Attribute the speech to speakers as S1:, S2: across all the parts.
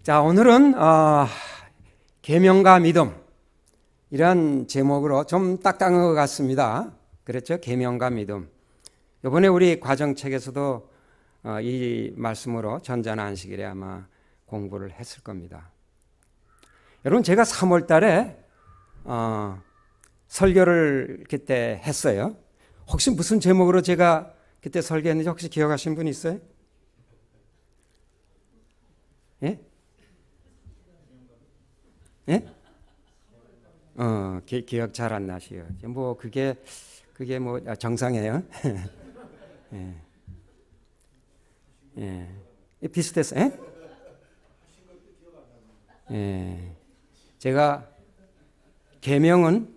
S1: 자, 오늘은 계명과 믿음 이런 제목으로 좀 딱딱한 것 같습니다. 그렇죠? 계명과 믿음. 이번에 우리 과정책에서도 이 말씀으로 전자안식일에 아마 공부를 했을 겁니다. 여러분, 제가 3월 달에 설교를 그때 했어요. 혹시 무슨 제목으로 제가 그때 설교했는지 혹시 기억하시는 분 있어요? 예? 예? 기억 잘 안 나시요. 뭐 그게 뭐 정상이에요. 예. 예. 비슷했어요. 예? 예. 제가 계명은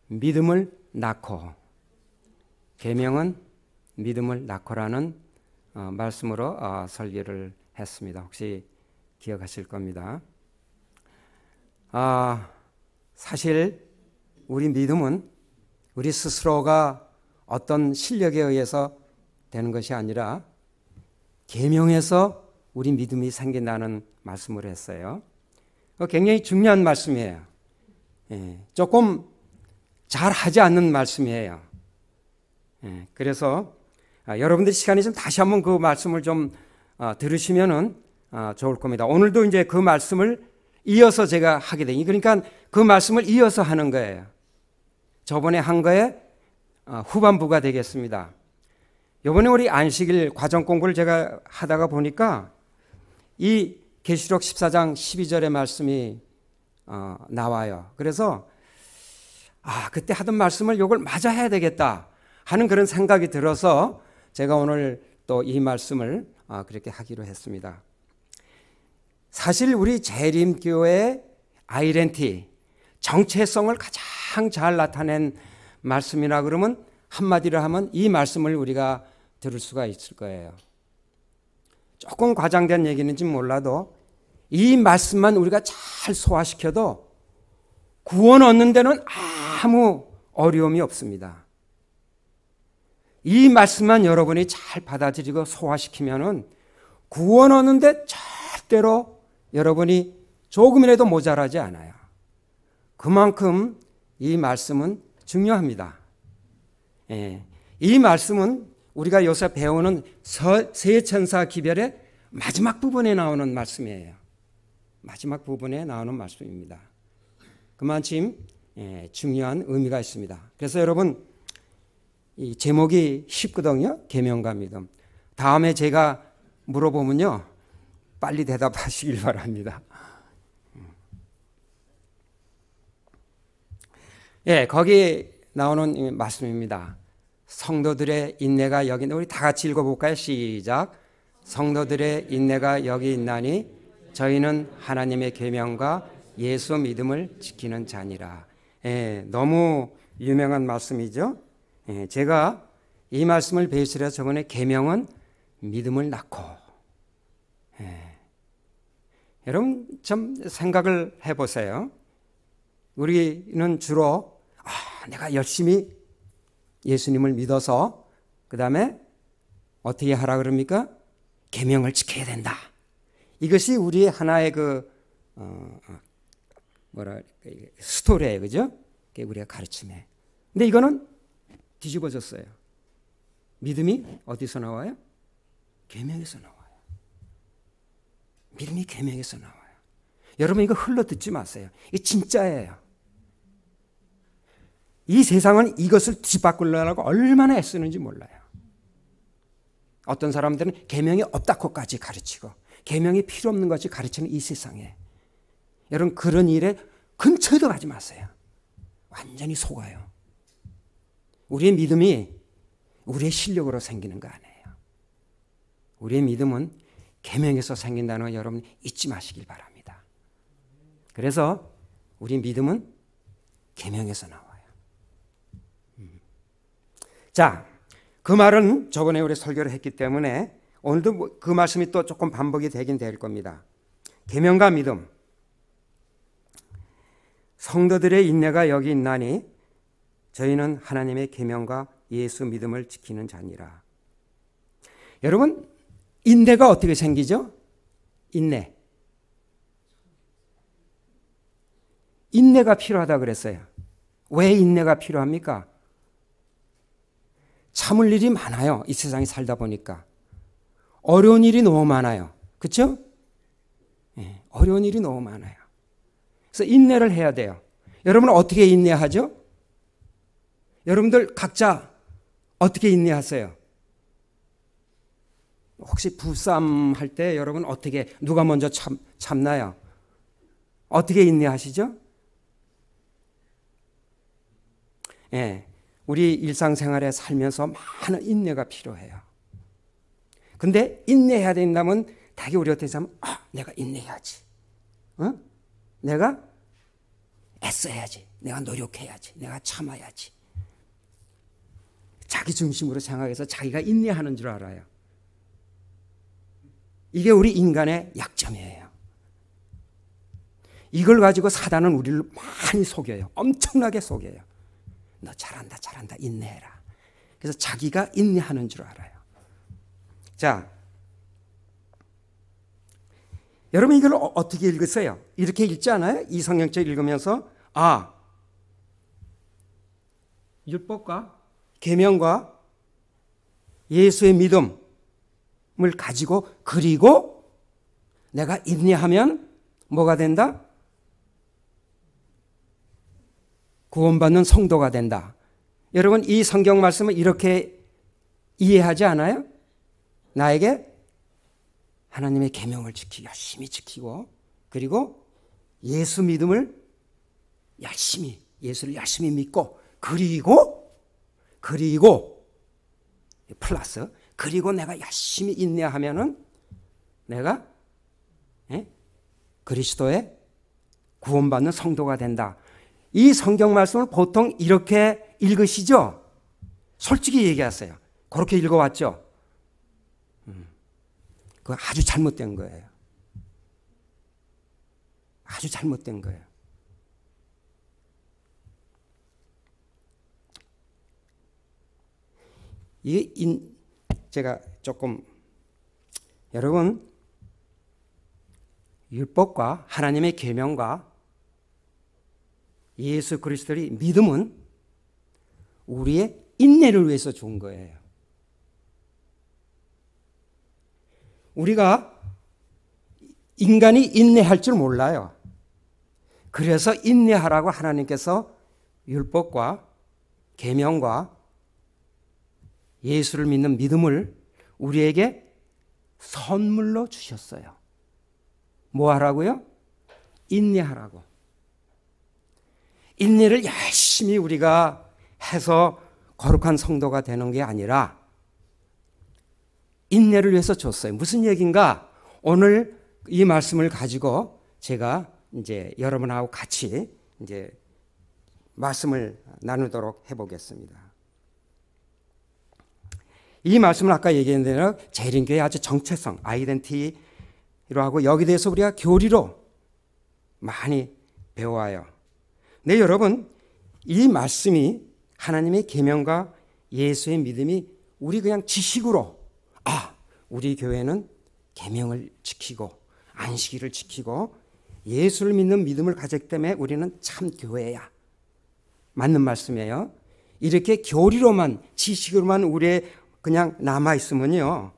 S1: 믿음을 낳고, 계명은 믿음을 낳고라는 말씀으로 설교를 했습니다. 혹시 기억하실 겁니다. 사실 우리 믿음은 우리 스스로가 어떤 실력에 의해서 되는 것이 아니라 계명에서 우리 믿음이 생긴다는 말씀을 했어요. 굉장히 중요한 말씀이에요. 조금 잘하지 않는 말씀이에요. 그래서 여러분들 시간이 좀 다시 한번 그 말씀을 좀 들으시면은 좋을 겁니다. 오늘도 이제 그 말씀을 이어서 제가 하게 되니, 그러니까 그 말씀을 이어서 하는 거예요. 저번에 한 거에 후반부가 되겠습니다. 이번에 우리 안식일 과정 공부를 제가 하다가 보니까 이 계시록 14장 12절의 말씀이 나와요. 그래서 그때 하던 말씀을 이걸 맞아 해야 되겠다 하는 그런 생각이 들어서 제가 오늘 또 이 말씀을 그렇게 하기로 했습니다. 사실 우리 재림교회의 아이덴티, 정체성을 가장 잘 나타낸 말씀이라 그러면 한마디로 하면 이 말씀을 우리가 들을 수가 있을 거예요. 조금 과장된 얘기는지 몰라도 이 말씀만 우리가 잘 소화시켜도 구원 얻는 데는 아무 어려움이 없습니다. 이 말씀만 여러분이 잘 받아들이고 소화시키면은 구원 얻는 데 절대로 여러분이 조금이라도 모자라지 않아요. 그만큼 이 말씀은 중요합니다. 이 말씀은 우리가 요새 배우는 세 천사 기별의 마지막 부분에 나오는 말씀이에요. 마지막 부분에 나오는 말씀입니다. 그만큼 중요한 의미가 있습니다. 그래서 여러분, 이 제목이 쉽거든요. 계명과 믿음. 다음에 제가 물어보면요, 빨리 대답하시길 바랍니다. 거기 나오는 말씀입니다. 성도들의 인내가 여기 있나니, 우리 다 같이 읽어볼까요? 시작. 성도들의 인내가 여기 있나니 저희는 하나님의 계명과 예수 믿음을 지키는 자니라. 너무 유명한 말씀이죠. 제가 이 말씀을 베이스로 해서 저번에 계명은 믿음을 낳고, 여러분 좀 생각을 해보세요. 우리는 주로 내가 열심히 예수님을 믿어서 그 다음에 어떻게 하라 그럽니까? 계명을 지켜야 된다. 이것이 우리의 하나의 스토리예요, 그죠? 그게 우리가 가르침에. 근데 이거는 뒤집어졌어요. 믿음이 어디서 나와요? 계명에서 나와요. 믿음이 계명에서 나와요. 여러분 이거 흘러 듣지 마세요. 이게 진짜예요. 이 세상은 이것을 뒤바꾸려고 얼마나 애쓰는지 몰라요. 어떤 사람들은 계명이 없다고까지 가르치고 계명이 필요 없는 것이 가르치는 이 세상에, 여러분 그런 일에 근처에도 가지 마세요. 완전히 속아요. 우리의 믿음이 우리의 실력으로 생기는 거 아니에요. 우리의 믿음은 계명에서 생긴다는 거 여러분 잊지 마시길 바랍니다. 그래서 우리 믿음은 계명에서 나와요. 자, 그 말은 저번에 우리 설교를 했기 때문에 오늘도 그 말씀이 또 조금 반복이 되긴 될 겁니다. 계명과 믿음. 성도들의 인내가 여기 있나니 저희는 하나님의 계명과 예수 믿음을 지키는 자니라. 여러분, 인내가 어떻게 생기죠? 인내. 인내가 필요하다 그랬어요. 왜 인내가 필요합니까? 참을 일이 많아요. 이 세상에 살다 보니까. 어려운 일이 너무 많아요. 그렇죠? 네, 어려운 일이 너무 많아요. 그래서 인내를 해야 돼요. 여러분은 어떻게 인내하죠? 여러분들 각자 어떻게 인내하세요? 혹시 부싸움 할 때 여러분 어떻게 누가 먼저 참나요? 어떻게 인내하시죠? 예, 우리 일상생활에 살면서 많은 인내가 필요해요. 근데 인내해야 된다면 되게 우리 어떻게 하면 내가 인내해야지. 내가 애써야지. 내가 노력해야지. 내가 참아야지. 자기 중심으로 생각해서 자기가 인내하는 줄 알아요. 이게 우리 인간의 약점이에요. 이걸 가지고 사단은 우리를 많이 속여요. 엄청나게 속여요. 너 잘한다, 잘한다, 인내해라. 그래서 자기가 인내하는 줄 알아요. 자, 여러분 이걸 어떻게 읽으세요? 이렇게 읽지 않아요? 이 성경책 읽으면서 율법과 계명과 예수의 믿음을 가지고 그리고 내가 인내하면 뭐가 된다? 구원받는 성도가 된다. 여러분 이 성경 말씀을 이렇게 이해하지 않아요? 나에게 하나님의 계명을 열심히 지키고 그리고 예수 믿음을 예수를 열심히 믿고 그리고 플러스 그리고 내가 열심히 인내하면은 내가 그리스도의 구원받는 성도가 된다. 이 성경 말씀을 보통 이렇게 읽으시죠? 솔직히 얘기하세요. 그렇게 읽어왔죠? 그거 아주 잘못된 거예요. 아주 잘못된 거예요. 이게 제가 조금 여러분 율법과 하나님의 계명과 예수 그리스도의 믿음은 우리의 인내를 위해서 준 거예요. 우리가 인간이 인내할 줄 몰라요. 그래서 인내하라고 하나님께서 율법과 계명과 예수를 믿는 믿음을 우리에게 선물로 주셨어요. 뭐 하라고요? 인내하라고. 인내를 열심히 우리가 해서 거룩한 성도가 되는 게 아니라 인내를 위해서 줬어요. 무슨 얘기인가? 오늘 이 말씀을 가지고 제가 이제 여러분하고 같이 이제 말씀을 나누도록 해보겠습니다. 이 말씀을 아까 얘기한 대로 재림교회 아주 정체성, 아이덴티티로 하고 여기 대해서 우리가 교리로 많이 배워와요. 네, 여러분, 이 말씀이 하나님의 계명과 예수의 믿음이 우리 그냥 지식으로 우리 교회는 계명을 지키고 안식일을 지키고 예수를 믿는 믿음을 가졌기 때문에 우리는 참 교회야. 맞는 말씀이에요. 이렇게 교리로만 지식으로만 우리의 그냥 남아있으면요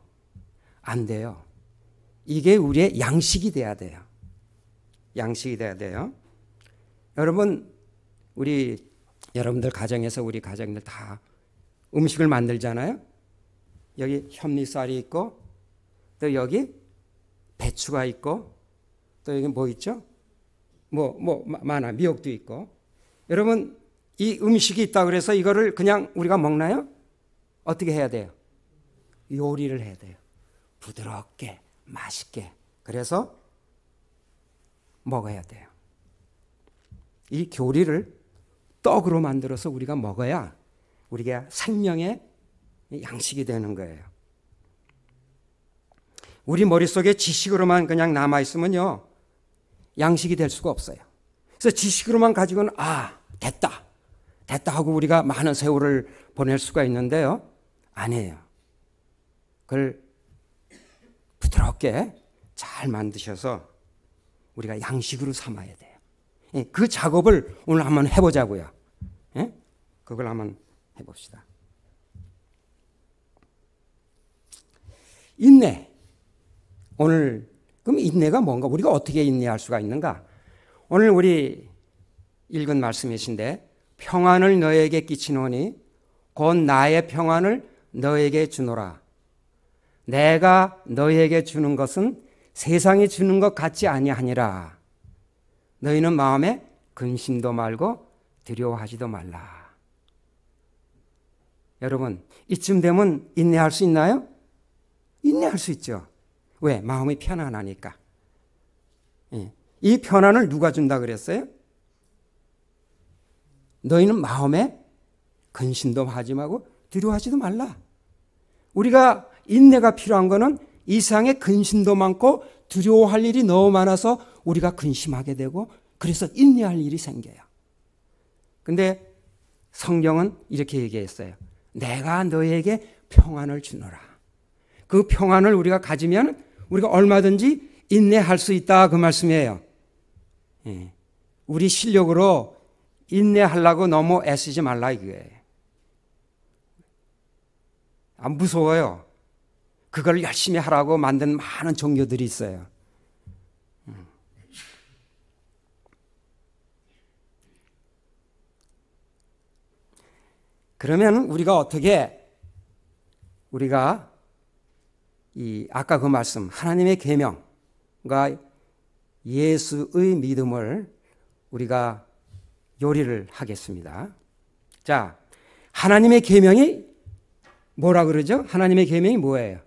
S1: 안 돼요. 이게 우리의 양식이 돼야 돼요. 양식이 돼야 돼요. 여러분 여러분들 가정에서 우리 가정들 다 음식을 만들잖아요. 여기 현미쌀이 있고 또 여기 배추가 있고 또 여기 뭐 있죠? 많아. 미역도 있고. 여러분 이 음식이 있다 그래서 이거를 그냥 우리가 먹나요? 어떻게 해야 돼요? 요리를 해야 돼요. 부드럽게 맛있게. 그래서 먹어야 돼요. 이 교리를 떡으로 만들어서 우리가 먹어야 우리가 생명의 양식이 되는 거예요. 우리 머릿속에 지식으로만 그냥 남아있으면요 양식이 될 수가 없어요. 그래서 지식으로만 가지고는 됐다 하고 우리가 많은 세월을 보낼 수가 있는데요 아니에요. 그걸 부드럽게 잘 만드셔서 우리가 양식으로 삼아야 돼요. 그 작업을 오늘 한번 해보자고요. 그걸 한번 해봅시다. 인내. 오늘 그럼 인내가 뭔가? 우리가 어떻게 인내할 수가 있는가? 오늘 우리 읽은 말씀이신데 평안을 너에게 끼치노니 곧 나의 평안을 너에게 주노라. 내가 너에게 주는 것은 세상이 주는 것 같지 아니하니라. 너희는 마음에 근심도 말고 두려워하지도 말라. 여러분, 이쯤 되면 인내할 수 있나요? 인내할 수 있죠. 왜? 마음이 편안하니까. 이 편안을 누가 준다 그랬어요? 너희는 마음에 근심도 하지 말고 두려워하지도 말라. 우리가 인내가 필요한 거는 이 세상에 근심도 많고 두려워할 일이 너무 많아서 우리가 근심하게 되고 그래서 인내할 일이 생겨요. 근데 성경은 이렇게 얘기했어요. 내가 너에게 평안을 주노라. 그 평안을 우리가 가지면 우리가 얼마든지 인내할 수 있다 그 말씀이에요. 우리 실력으로 인내하려고 너무 애쓰지 말라 이거예요. 안 무서워요. 그걸 열심히 하라고 만든 많은 종교들이 있어요. 그러면 우리가 어떻게 아까 그 말씀 하나님의 계명과 예수의 믿음을 우리가 요리를 하겠습니다. 자, 하나님의 계명이 뭐라 그러죠? 하나님의 계명이 뭐예요?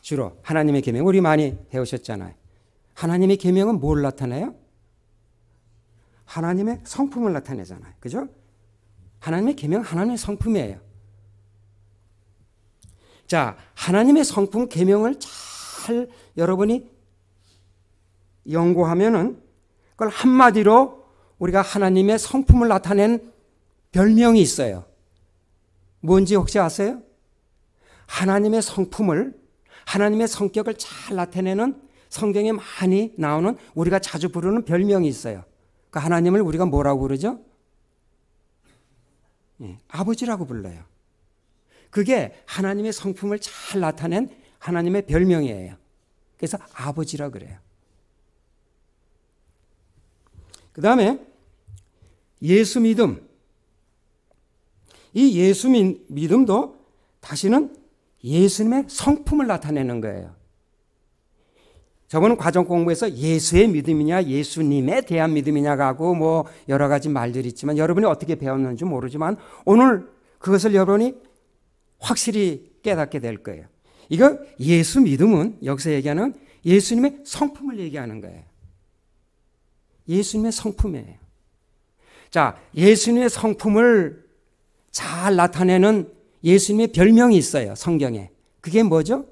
S1: 주로 하나님의 계명 우리 많이 배우셨잖아요. 하나님의 계명은 뭘 나타내요? 하나님의 성품을 나타내잖아요. 그죠? 하나님의 계명 하나님의 성품이에요. 자, 하나님의 성품 계명을 잘 여러분이 연구하면은 그걸 한마디로 우리가 하나님의 성품을 나타낸 별명이 있어요. 뭔지 혹시 아세요? 하나님의 성품을, 하나님의 성격을 잘 나타내는 성경에 많이 나오는 우리가 자주 부르는 별명이 있어요. 그 하나님을 우리가 뭐라고 부르죠? 아버지라고 불러요. 그게 하나님의 성품을 잘 나타낸 하나님의 별명이에요. 그래서 아버지라고 그래요. 그 다음에 예수 믿음. 이 예수 믿음도 다시는 예수님의 성품을 나타내는 거예요. 저번 과정 공부에서 예수의 믿음이냐 예수님에 대한 믿음이냐가 하고 뭐 여러 가지 말들이 있지만 여러분이 어떻게 배웠는지 모르지만 오늘 그것을 여러분이 확실히 깨닫게 될 거예요. 이거 예수 믿음은 여기서 얘기하는 예수님의 성품을 얘기하는 거예요. 예수님의 성품이에요. 자, 예수님의 성품을 잘 나타내는 예수님의 별명이 있어요. 성경에. 그게 뭐죠?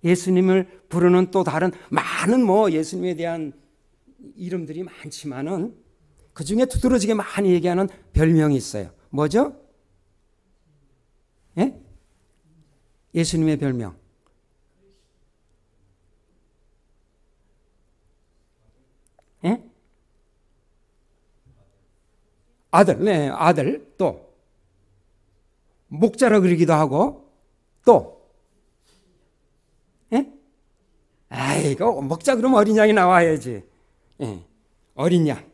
S1: 예수님을 부르는 또 다른 많은 예수님에 대한 이름들이 많지만은 그 중에 두드러지게 많이 얘기하는 별명이 있어요. 뭐죠? 예? 예수님의 별명. 예? 아들, 네, 아들, 또, 목자라 그러기도 하고, 또, 예? 아이고, 목자 그러면 어린 양이 나와야지. 예, 어린 양.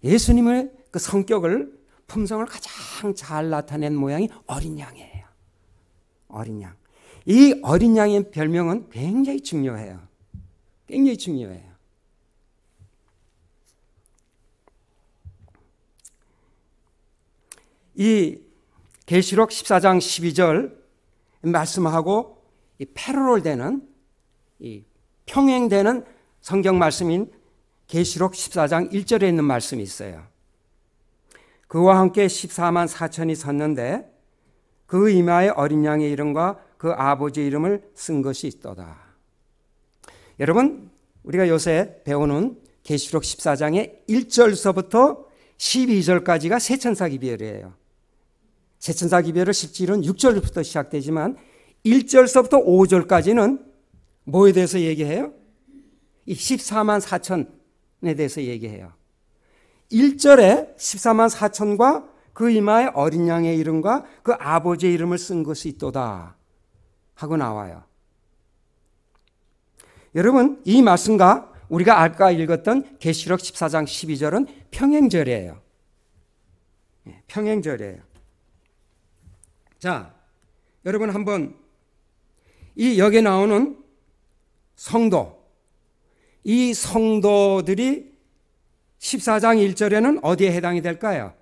S1: 예수님의 그 성격을, 품성을 가장 잘 나타낸 모양이 어린 양이에요. 어린 양. 이 어린 양의 별명은 굉장히 중요해요. 굉장히 중요해요. 이 계시록 14장 12절 말씀하고 이 패러롤 되는 이 평행되는 성경 말씀인 계시록 14장 1절에 있는 말씀이 있어요. 그와 함께 14만 4천이 섰는데 그 이마에 어린 양의 이름과 그 아버지의 이름을 쓴 것이 있도다. 여러분, 우리가 요새 배우는 계시록 14장의 1절서부터 12절까지가 세천사 기별이에요. 세천사 기별은 실질은 6절부터 시작되지만 1절서부터 5절까지는 뭐에 대해서 얘기해요? 이 14만 4천에 대해서 얘기해요. 1절에 14만 4천과 그 이마에 어린 양의 이름과 그 아버지의 이름을 쓴 것이 있도다 하고 나와요. 여러분, 이 말씀과 우리가 아까 읽었던 계시록 14장 12절은 평행절이에요. 평행절이에요. 자, 여러분 한번 이 여기에 나오는 성도, 이 성도들이 14장 1절에는 어디에 해당이 될까요?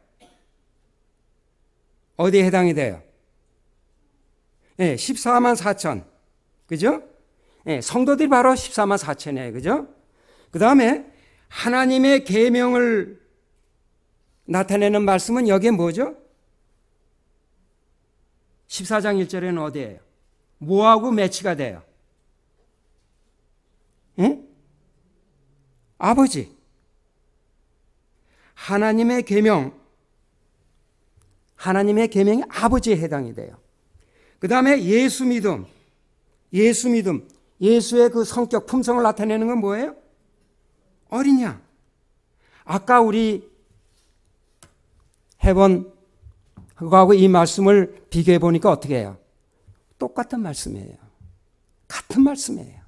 S1: 어디에 해당이 돼요? 14만 4천. 그죠? 성도들이 바로 14만 4천이에요. 그죠? 그 다음에 하나님의 계명을 나타내는 말씀은 여기에 뭐죠? 14장 1절에는 어디예요? 뭐하고 매치가 돼요? 아버지. 하나님의 계명이 아버지에 해당이 돼요. 그 다음에 예수 믿음, 예수의 그 성격, 품성을 나타내는 건 뭐예요? 어린 양. 아까 우리 해본 그거하고 이 말씀을 비교해 보니까 어떻게 해요? 똑같은 말씀이에요. 같은 말씀이에요.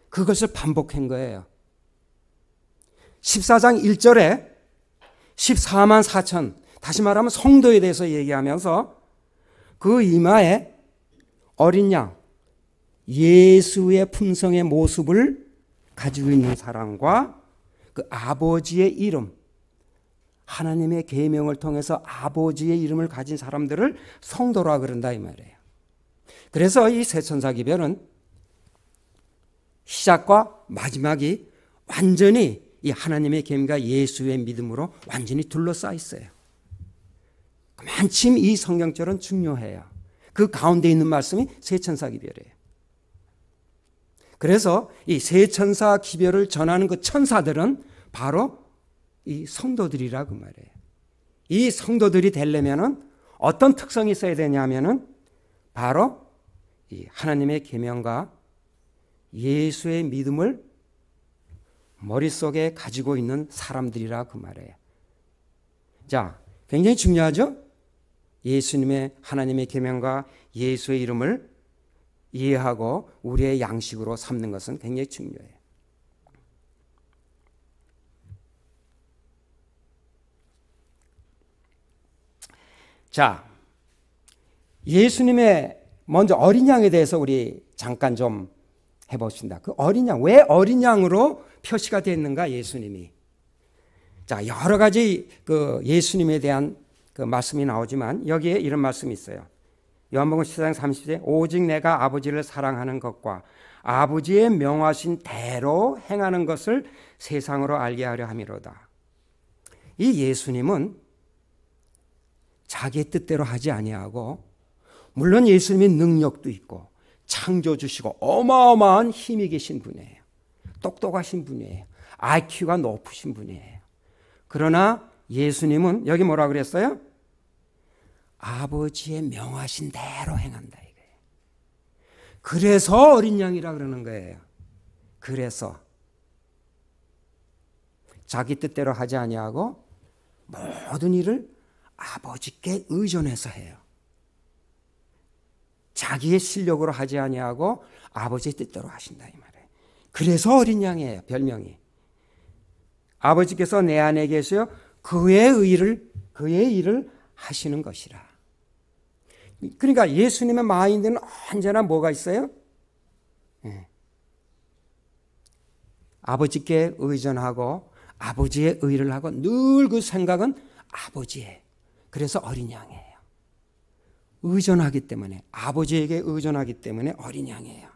S1: 그것을 반복한 거예요. 14장 1절에 14만 4천, 다시 말하면 성도에 대해서 얘기하면서 그 이마에 어린 양, 예수의 품성의 모습을 가지고 있는 사람과 그 아버지의 이름, 하나님의 계명을 통해서 아버지의 이름을 가진 사람들을 성도라 그런다 이 말이에요. 그래서 이 세 천사 기별은 시작과 마지막이 완전히 이 하나님의 계명과 예수의 믿음으로 완전히 둘러싸여 있어요. 그만큼 이 성경절은 중요해요. 그 가운데 있는 말씀이 세 천사 기별이에요. 그래서 이 세 천사 기별을 전하는 그 천사들은 바로 이 성도들이라고 말해요. 이 성도들이 되려면은 어떤 특성이 있어야 되냐면은 바로 이 하나님의 계명과 예수의 믿음을 머릿속에 가지고 있는 사람들이라 그 말이에요. 자, 굉장히 중요하죠? 예수님의 하나님의 계명과 예수의 이름을 이해하고 우리의 양식으로 삼는 것은 굉장히 중요해요. 자, 예수님의 먼저 어린 양에 대해서 우리 잠깐 좀 해봅시다. 그 어린 양, 왜 어린 양으로 표시가 됐는가, 예수님이. 자, 여러 가지 그 예수님에 대한 그 말씀이 나오지만 여기에 이런 말씀이 있어요. 요한복음 14장 30절, 오직 내가 아버지를 사랑하는 것과 아버지의 명하신 대로 행하는 것을 세상으로 알게 하려 함이로다. 이 예수님은 자기의 뜻대로 하지 아니하고, 물론 예수님의 능력도 있고 창조주시고 어마어마한 힘이 계신 분이에요. 똑똑하신 분이에요. IQ가 높으신 분이에요. 그러나 예수님은 여기 뭐라 그랬어요? 아버지의 명하신 대로 행한다 이거예요. 그래서 어린 양이라 그러는 거예요. 그래서 자기 뜻대로 하지 아니하고 모든 일을 아버지께 의존해서 해요. 자기의 실력으로 하지 아니하고 아버지의 뜻대로 하신다 이 말이에요. 그래서 어린 양이에요. 별명이. 아버지께서 내 안에 계셔 그의 일을 하시는 것이라. 그러니까 예수님의 마인드는 언제나 뭐가 있어요? 아버지께 의존하고 아버지의 의를 하고 늘 그 생각은 아버지의. 그래서 어린 양이에요. 의존하기 때문에, 아버지에게 의존하기 때문에 어린 양이에요.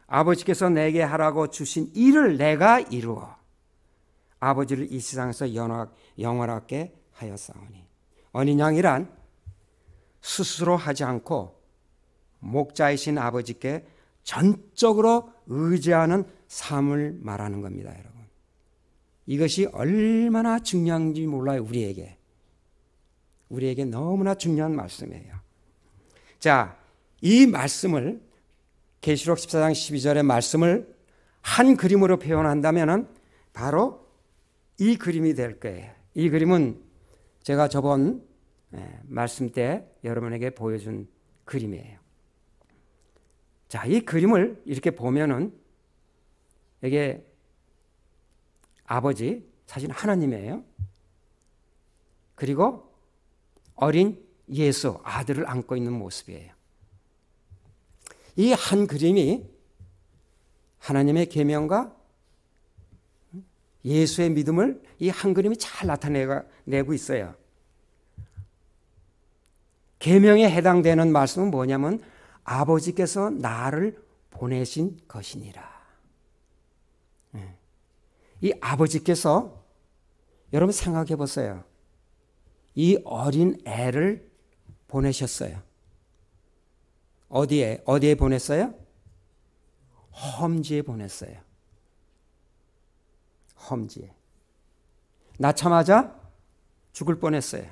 S1: 아버지께서 내게 하라고 주신 일을 내가 이루어 아버지를 이 세상에서 영원하게 하였사오니. 어린 양이란 스스로 하지 않고 목자이신 아버지께 전적으로 의지하는 삶을 말하는 겁니다, 여러분. 이것이 얼마나 중요한지 몰라요, 우리에게. 우리에게 너무나 중요한 말씀이에요. 자, 이 말씀을 계시록 14장 12절의 말씀을 한 그림으로 표현한다면 바로 이 그림이 될 거예요. 이 그림은 제가 저번 말씀 때 여러분에게 보여준 그림이에요. 자, 이 그림을 이렇게 보면은 이게 아버지, 사실 하나님이에요. 그리고 어린 예수, 아들을 안고 있는 모습이에요. 이 한 그림이 하나님의 계명과 예수의 믿음을 이 한 그림이 잘 나타내고 있어요. 계명에 해당되는 말씀은 뭐냐면 아버지께서 나를 보내신 것이니라. 이 아버지께서 여러분 생각해 보세요. 이 어린 애를 보내셨어요. 어디에 보냈어요? 험지에 보냈어요. 험지에. 낳자마자 죽을 뻔했어요.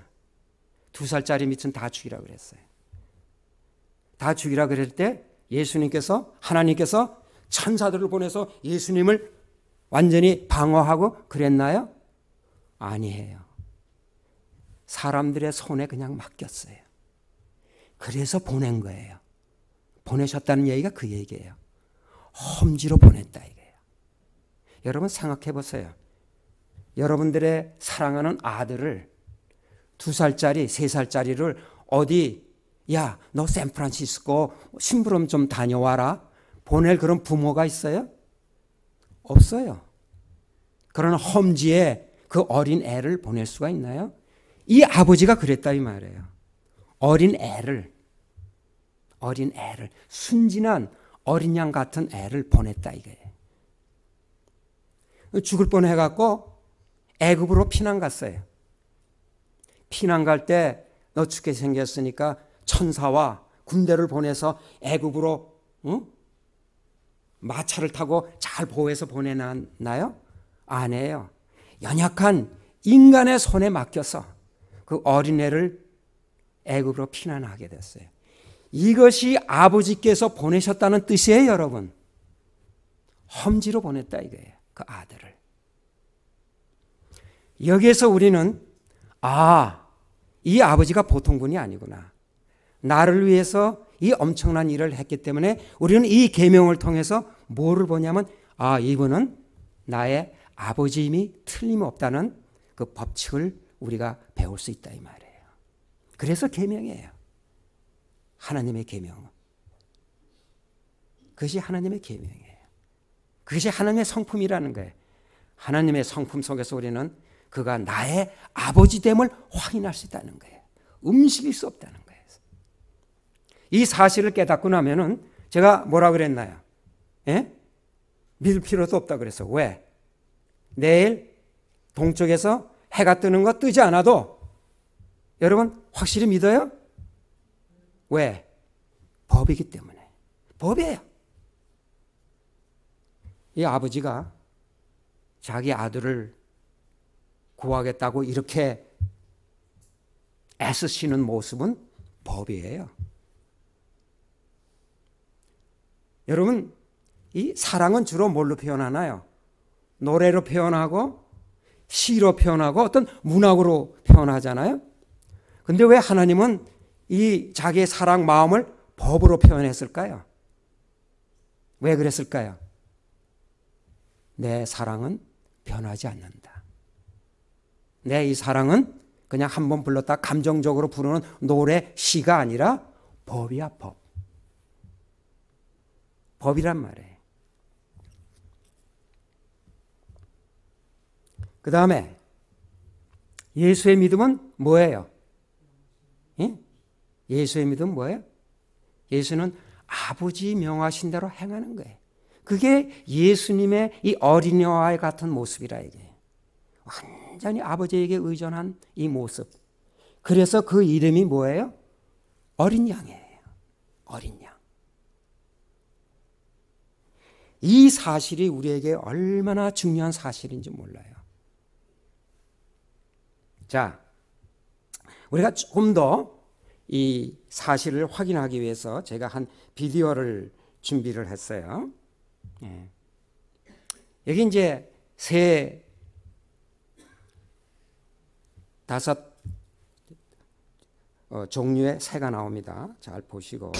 S1: 2살짜리 미친 다 죽이라 그랬어요. 다 죽이라 그럴 때 예수님께서, 하나님께서 천사들을 보내서 예수님을 완전히 방어하고 그랬나요? 아니에요. 사람들의 손에 그냥 맡겼어요. 그래서 보낸 거예요. 보내셨다는 얘기가 그 얘기예요. 험지로 보냈다 이거예요. 여러분 생각해 보세요. 여러분들의 사랑하는 아들을 2살짜리, 3살짜리를 어디, 야, 너 샌프란시스코 심부름 좀 다녀와라. 보낼 그런 부모가 있어요? 없어요. 그러나 험지에 그 어린 애를 보낼 수가 있나요? 이 아버지가 그랬다 이 말이에요. 어린 애를, 순진한 어린 양 같은 애를 보냈다 이거예요. 죽을 뻔해갖고 애굽으로 피난 갔어요. 피난 갈 때 너 죽게 생겼으니까 천사와 군대를 보내서 애굽으로 마차를 타고 잘 보호해서 보내놨나요? 아니에요. 연약한 인간의 손에 맡겨서 그 어린애를 애굽으로 피난하게 됐어요. 이것이 아버지께서 보내셨다는 뜻이에요, 여러분. 험지로 보냈다 이거예요. 그 아들을. 여기에서 우리는 이 아버지가 보통 분이 아니구나. 나를 위해서 이 엄청난 일을 했기 때문에 우리는 이 계명을 통해서 뭐를 보냐면 이분은 나의 아버지임이 틀림없다는 그 법칙을 우리가 배울 수 있다 이 말이에요. 그래서 계명이에요. 하나님의 계명. 그것이 하나님의 계명이에요. 그것이 하나님의 성품이라는 거예요. 하나님의 성품 속에서 우리는 그가 나의 아버지됨을 확인할 수 있다는 거예요. 음식일 수 없다는 거예요. 이 사실을 깨닫고 나면은 제가 뭐라 그랬나요? 믿을 필요도 없다 그랬어. 왜? 내일 동쪽에서 해가 뜨는 거 뜨지 않아도 여러분 확실히 믿어요? 왜? 법이기 때문에. 법이에요. 이 아버지가 자기 아들을 구하겠다고 이렇게 애쓰시는 모습은 법이에요. 여러분, 이 사랑은 주로 뭘로 표현하나요? 노래로 표현하고 시로 표현하고 어떤 문학으로 표현하잖아요. 근데 왜 하나님은 이 자기의 사랑 마음을 법으로 표현했을까요? 왜 그랬을까요? 내 사랑은 변하지 않는다. 내 이 사랑은 그냥 한번 불렀다 감정적으로 부르는 노래, 시가 아니라 법이야, 법. 법이란 말이에요. 그 다음에 예수의 믿음은 뭐예요? 예수의 믿음은 뭐예요? 예수는 아버지 명하신 대로 행하는 거예요. 그게 예수님의 이 어린이와 같은 모습이라 이게. 완전히 아버지에게 의존한 이 모습. 그래서 그 이름이 뭐예요? 어린 양이에요. 어린 양. 이 사실이 우리에게 얼마나 중요한 사실인지 몰라요. 자, 우리가 조금 더 이 사실을 확인하기 위해서 제가 한 비디오를 준비를 했어요. 여기 이제 새 5 종류의 새가 나옵니다. 잘 보시고.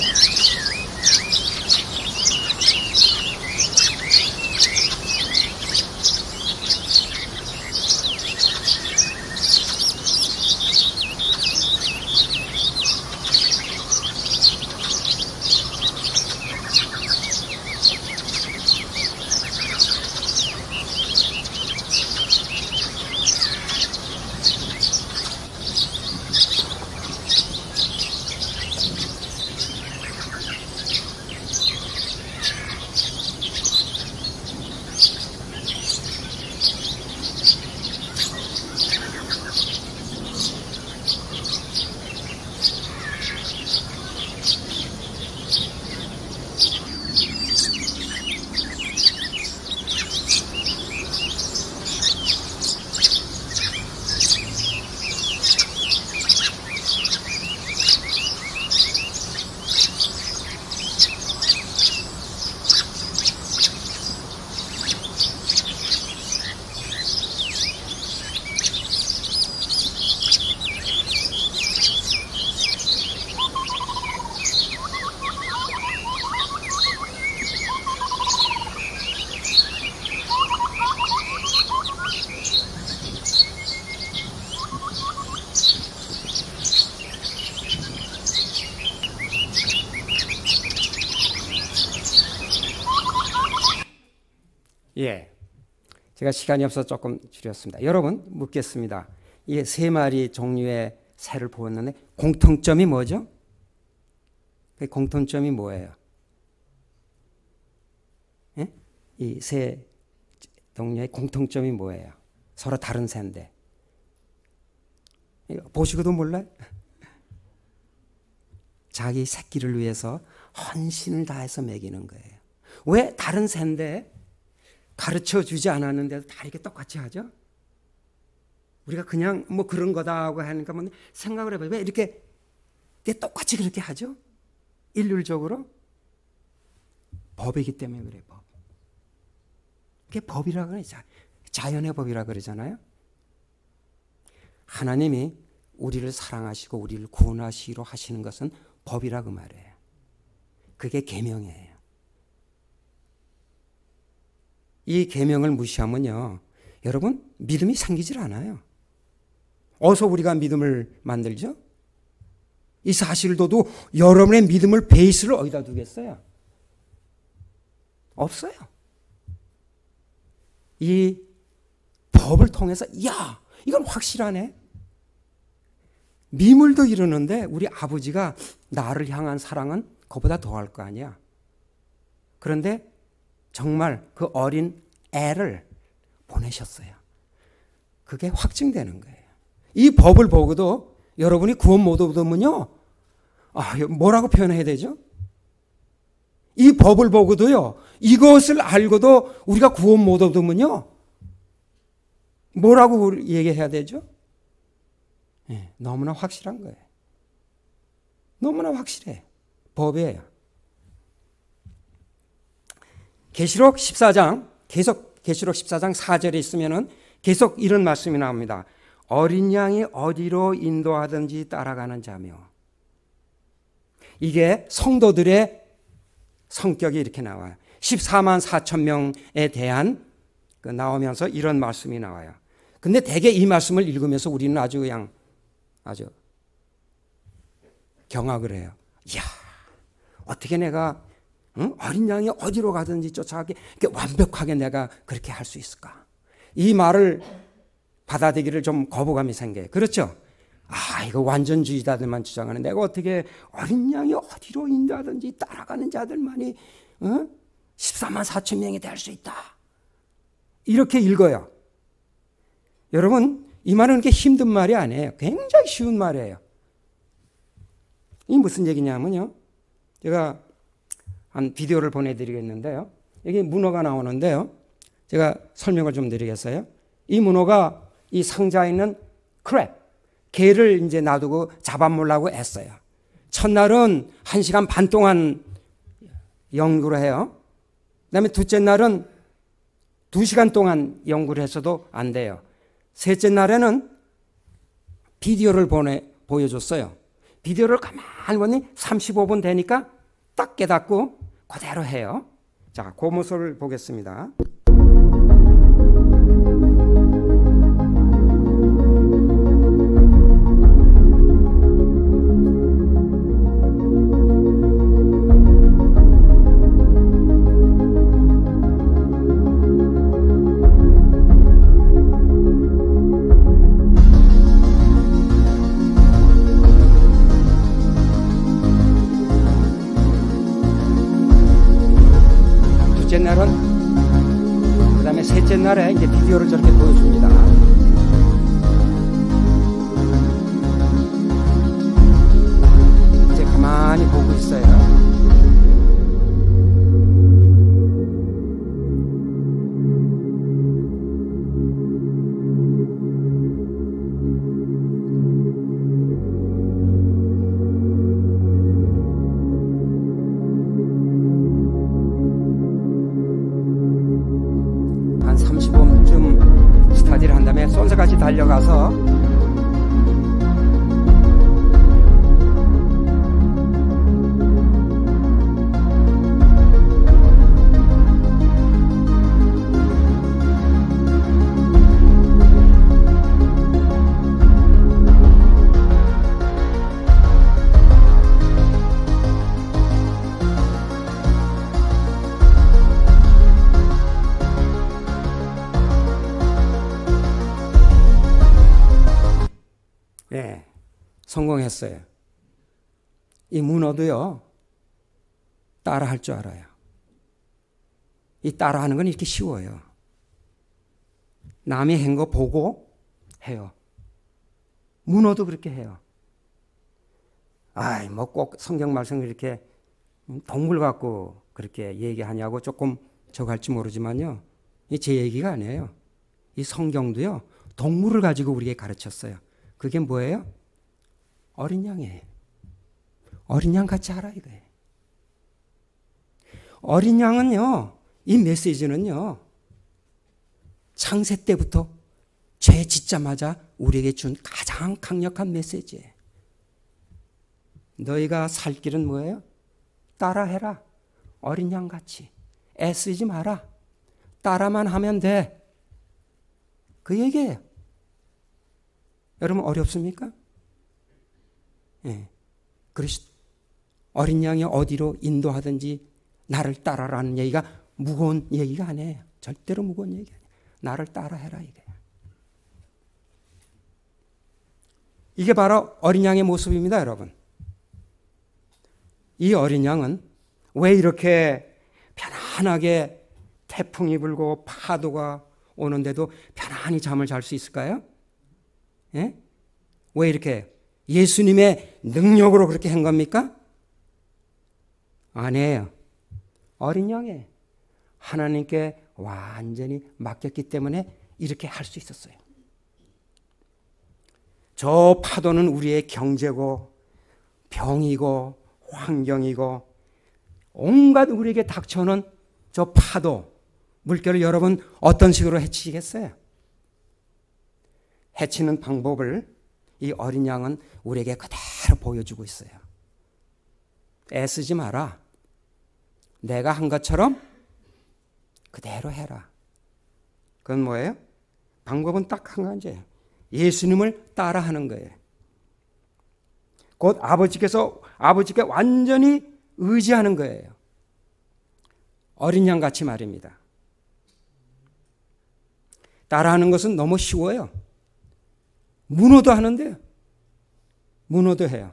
S1: 예, 제가 시간이 없어서 조금 줄였습니다. 여러분 묻겠습니다. 이 3마리 종류의 새를 보았는데 공통점이 뭐죠? 그 공통점이 뭐예요? 예? 이 새 종류의 공통점이 뭐예요? 서로 다른 새인데 보시고도 몰라요? 자기 새끼를 위해서 헌신을 다해서 먹이는 거예요. 왜 다른 새인데 가르쳐 주지 않았는데도 다 이렇게 똑같이 하죠? 우리가 그냥 뭐 그런 거다 하고 하니까 뭐 생각을 해봐요. 왜 이렇게 똑같이 그렇게 하죠? 일률적으로? 법이기 때문에 그래요, 법. 그게 법이라고 그래요. 자연의 법이라고 그러잖아요. 하나님이 우리를 사랑하시고 우리를 구원하시기로 하시는 것은 법이라고 말해요. 그게 계명이에요. 이 계명을 무시하면요, 여러분 믿음이 생기질 않아요. 어디서 우리가 믿음을 만들죠? 이 사실을 둬도 여러분의 믿음을 베이스를 어디다 두겠어요? 없어요. 이 법을 통해서 야, 이건 확실하네. 미물도 이러는데 우리 아버지가 나를 향한 사랑은 그보다 더할 거 아니야. 그런데 정말 그 어린 애를 보내셨어요. 그게 확증되는 거예요. 이 법을 보고도 여러분이 구원 못 얻으면요, 뭐라고 표현해야 되죠? 이 법을 보고도요, 이것을 알고도 우리가 구원 못 얻으면요, 뭐라고 얘기해야 되죠? 네, 너무나 확실한 거예요. 너무나 확실해. 법이에요. 계시록 14장, 계속 계시록 14장 4절에 있으면은 계속 이런 말씀이 나옵니다. 어린 양이 어디로 인도하든지 따라가는 자며. 이게 성도들의 성격이 이렇게 나와요. 14만 4천 명에 대한 나오면서 이런 말씀이 나와요. 근데 대개 이 말씀을 읽으면서 우리는 아주 그냥 아주 경악을 해요. 이야, 어떻게 내가 어린 양이 어디로 가든지 쫓아가게 완벽하게 내가 그렇게 할 수 있을까? 이 말을 받아들이기를 좀 거부감이 생겨요. 그렇죠? 이거 완전주의자들만 주장하는 내가 어떻게 어린 양이 어디로 인도하든지 따라가는 자들만이 14만 4천 명이 될 수 있다. 이렇게 읽어요. 여러분, 이 말은 그렇게 힘든 말이 아니에요. 굉장히 쉬운 말이에요. 이 무슨 얘기냐면요, 제가 한 비디오를 보내드리겠는데요, 여기 문어가 나오는데요, 제가 설명을 좀 드리겠어요. 이 문어가 이 상자에 있는 크랩, 개를 이제 놔두고 잡아먹으려고 애써요. 첫날은 1시간 반 동안 연구를 해요. 그 다음에 둘째 날은 2시간 동안 연구를 했어도 안 돼요. 셋째 날에는 비디오를 보여줬어요. 비디오를 가만히 보니 35분 되니까 딱 깨닫고 그대로 해요. 자, 그 모습을 보겠습니다. 둘째 날은, 그 다음에 셋째 날에 이제 비디오를 저렇게 보여줍니다. 이제 가만히 보고 있어요. 한 30분쯤 스타디를 한 다음에 손석같이 달려가서 성공했어요. 이 문어도요, 따라 할 줄 알아요. 이 따라 하는 건 이렇게 쉬워요. 남이 한 거 보고 해요. 문어도 그렇게 해요. 뭐 꼭 성경 말씀을 이렇게 동물 갖고 그렇게 얘기하냐고 조금 저거 할지 모르지만요. 이 제 얘기가 아니에요. 이 성경도요, 동물을 가지고 우리에게 가르쳤어요. 그게 뭐예요? 어린 양이에요. 어린 양 같이 하라 이거예요. 어린 양은요, 이 메시지는요, 창세 때부터 죄 짓자마자 우리에게 준 가장 강력한 메시지예요. 너희가 살 길은 뭐예요? 따라해라. 어린 양 같이. 애쓰지 마라. 따라만 하면 돼. 그 얘기예요. 여러분 어렵습니까? 예. 어린 양이 어디로 인도하든지 나를 따라라는 얘기가 무거운 얘기가 아니에요. 절대로 무거운 얘기 아니에요. 나를 따라해라 이게. 이게 바로 어린 양의 모습입니다, 여러분. 이 어린 양은 왜 이렇게 편안하게 태풍이 불고 파도가 오는데도 편안히 잠을 잘 수 있을까요? 예? 왜 이렇게 예수님의 능력으로 그렇게 한 겁니까? 아니에요. 어린 양에 하나님께 완전히 맡겼기 때문에 이렇게 할 수 있었어요. 저 파도는 우리의 경제고 병이고 환경이고 온갖 우리에게 닥쳐오는 저 파도, 물결을 여러분 어떤 식으로 해치시겠어요? 해치는 방법을 이 어린 양은 우리에게 그대로 보여주고 있어요. 애쓰지 마라. 내가 한 것처럼 그대로 해라. 그건 뭐예요? 방법은 딱 한 가지예요. 예수님을 따라하는 거예요. 곧 아버지께 완전히 의지하는 거예요. 어린 양 같이 말입니다. 따라하는 것은 너무 쉬워요. 문어도 하는데요. 문어도 해요.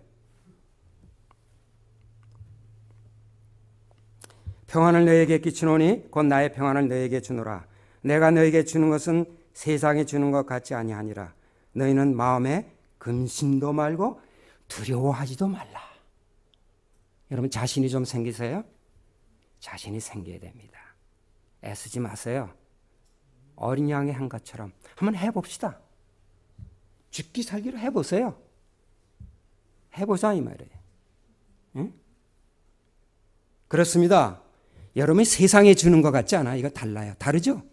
S1: 평안을 너에게 끼치노니 곧 나의 평안을 너에게 주노라. 내가 너에게 주는 것은 세상에 주는 것 같지 아니하니라. 너희는 마음에 근심도 말고 두려워하지도 말라. 여러분 자신이 좀 생기세요? 자신이 생겨야 됩니다. 애쓰지 마세요. 어린 양의 한 것처럼 한번 해봅시다. 죽기 살기로 해보세요. 해보자 이 말이에요. 응? 그렇습니다. 여러분이 세상에 주는 것 같지 않아요? 이거 달라요. 다르죠?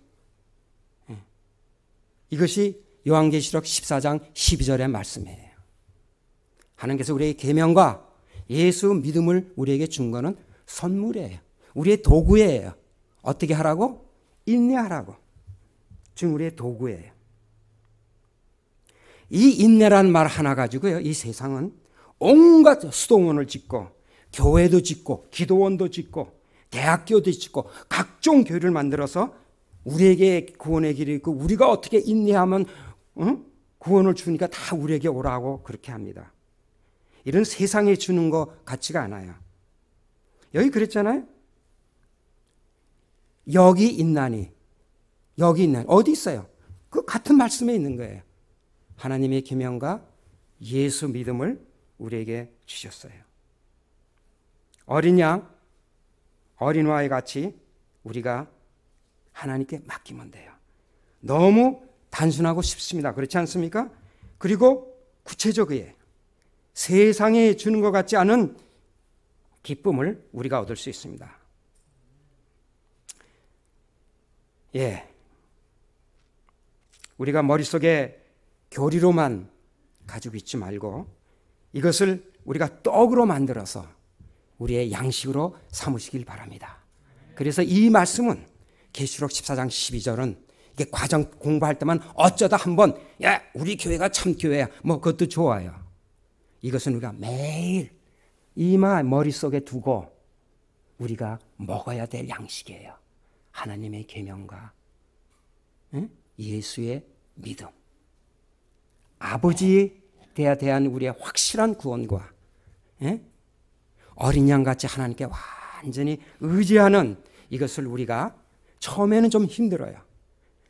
S1: 이것이 요한계시록 14장 12절의 말씀이에요. 하나님께서 우리의 계명과 예수 믿음을 우리에게 준 것은 선물이에요. 우리의 도구예요. 어떻게 하라고? 인내하라고. 지금 우리의 도구예요. 이 인내라는 말 하나 가지고요, 이 세상은 온갖 수동원을 짓고 교회도 짓고 기도원도 짓고 대학교도 짓고 각종 교회를 만들어서 우리에게 구원의 길이 있고 우리가 어떻게 인내하면 구원을 주니까 다 우리에게 오라고 그렇게 합니다. 이런 세상에 주는 거 같지가 않아요. 여기 그랬잖아요. 여기 있나니, 여기 있나니. 어디 있어요? 그 같은 말씀에 있는 거예요. 하나님의 계명과 예수 믿음을 우리에게 주셨어요. 어린 양, 어린아이 같이 우리가 하나님께 맡기면 돼요. 너무 단순하고 쉽습니다. 그렇지 않습니까? 그리고 구체적이에요. 세상에 주는 것 같지 않은 기쁨을 우리가 얻을 수 있습니다. 예. 우리가 머릿속에 교리로만 가지고 있지 말고 이것을 우리가 떡으로 만들어서 우리의 양식으로 삼으시길 바랍니다. 그래서 이 말씀은 계시록 14장 12절은 이게 과정 공부할 때만 어쩌다 한번 야 우리 교회가 참 교회야 뭐 그것도 좋아요. 이것은 우리가 매일 이마 머릿속에 두고 우리가 먹어야 될 양식이에요. 하나님의 계명과 예수의 믿음, 아버지에 대한 우리의 확실한 구원과 어린 양같이 하나님께 완전히 의지하는 이것을 우리가 처음에는 좀 힘들어요.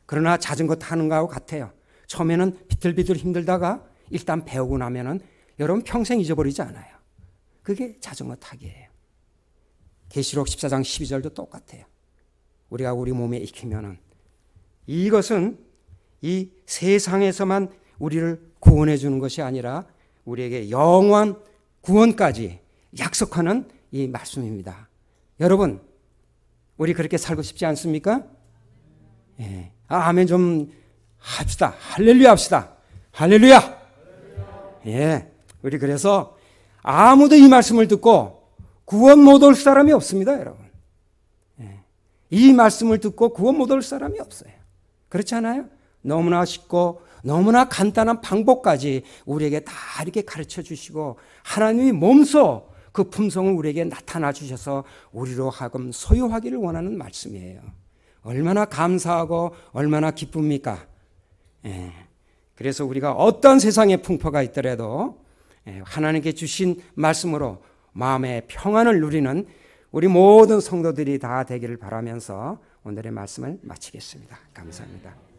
S1: 그러나 자전거 타는 거하고 같아요. 처음에는 비틀비틀 힘들다가 일단 배우고 나면은 여러분 평생 잊어버리지 않아요. 그게 자전거 타기예요. 계시록 14장 12절도 똑같아요. 우리가 우리 몸에 익히면은 이것은 이 세상에서만 우리를 구원해 주는 것이 아니라 우리에게 영원 구원까지 약속하는 이 말씀입니다. 여러분, 우리 그렇게 살고 싶지 않습니까? 예. 아멘 좀 합시다. 할렐루야 합시다. 할렐루야. 예. 우리 그래서 아무도 이 말씀을 듣고 구원 못 올 사람이 없습니다, 여러분. 예. 이 말씀을 듣고 구원 못 올 사람이 없어요. 그렇지 않아요? 너무나 쉽고 너무나 간단한 방법까지 우리에게 다 이렇게 가르쳐 주시고 하나님이 몸소 그 품성을 우리에게 나타나 주셔서 우리로 하여금 소유하기를 원하는 말씀이에요. 얼마나 감사하고 얼마나 기쁩니까? 예. 그래서 우리가 어떤 세상의 풍파가 있더라도 하나님께 주신 말씀으로 마음의 평안을 누리는 우리 모든 성도들이 다 되기를 바라면서 오늘의 말씀을 마치겠습니다. 감사합니다.